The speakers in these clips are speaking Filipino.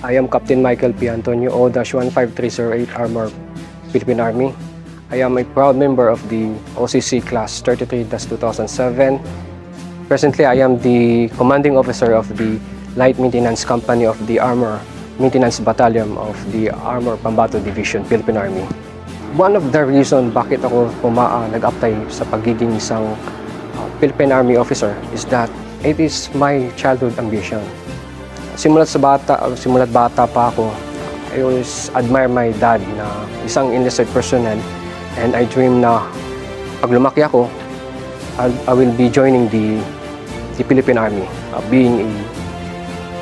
I am Captain Michael P. Antonio O-15308 Armor Philippine Army. I am a proud member of the OCC Class 33-2007. Presently, I am the commanding officer of the Light Maintenance Company of the Armor Maintenance Battalion of the Armor Pambato Division, Philippine Army. One of the reasons bakit ako nag-apply sa pagiging isang Philippine Army officer is that it is my childhood ambition. Simulat bata pa ako, I always admire my dad na isang enlisted personnel, and I dream na pag lumaki ako, I will be joining the Philippine Army, being an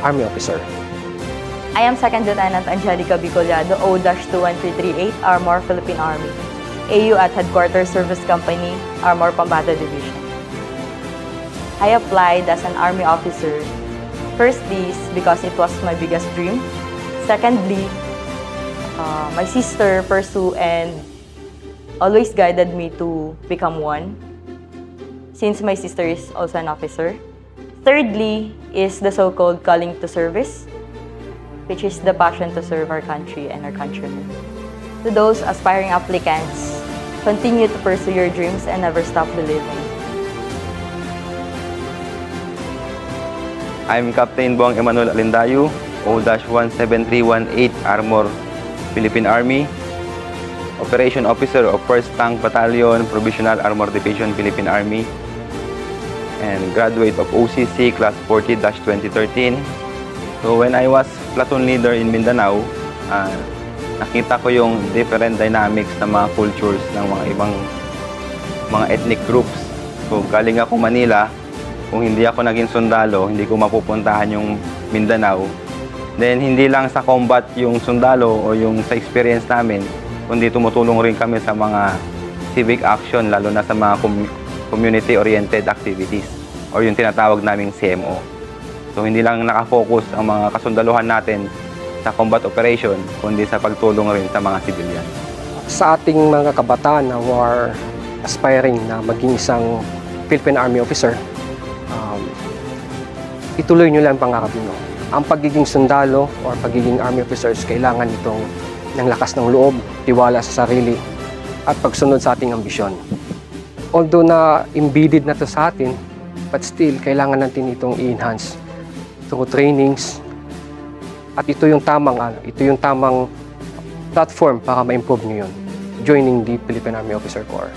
Army officer. I am Second Lieutenant Angelica Bicolado, O-21338, Armor Philippine Army, AU at Headquarters Service Company, Armor Pambato Division. I applied as an Army officer. Firstly, because it was my biggest dream. Secondly, my sister pursued and always guided me to become one, since my sister is also an officer. Thirdly is the so-called calling to service, which is the passion to serve our country and our countrymen. To those aspiring applicants, continue to pursue your dreams and never stop believing. I'm Captain Boang Emmanuel Alindayu, O-17318 Armor Philippine Army, Operation Officer of 1st Tank Battalion, Provisional Armor Division, Philippine Army, and graduate of OCC Class 40-2013. So when I was platoon leader in Mindanao, nakita ko yung different dynamics ng mga cultures ng mga ibang mga ethnic groups. So galing ako Manila, kung hindi ako naging sundalo, hindi ko mapupuntahan yung Mindanao. Then hindi lang sa combat yung sundalo o yung sa experience namin, kundi tumutulong rin kami sa mga civic action, lalo na sa mga community-oriented activities or yung tinatawag naming CMO. So hindi lang nakafocus ang mga kasundaluhan natin sa combat operation, kundi sa pagtulong rin sa mga civilian. Sa ating mga kabataan na who are aspiring na maging isang Philippine Army officer, ituloy nyo lang pangarap nyo. Ang pagiging sundalo or pagiging Army officers, kailangan itong ng lakas ng loob, tiwala sa sarili, at pagsunod sa ating ambisyon. Although na embedded na to sa atin, but still, kailangan natin itong i-enhance through trainings. At ito yung tamang platform para ma-improve nyo yun, joining the Philippine Army Officer Corps.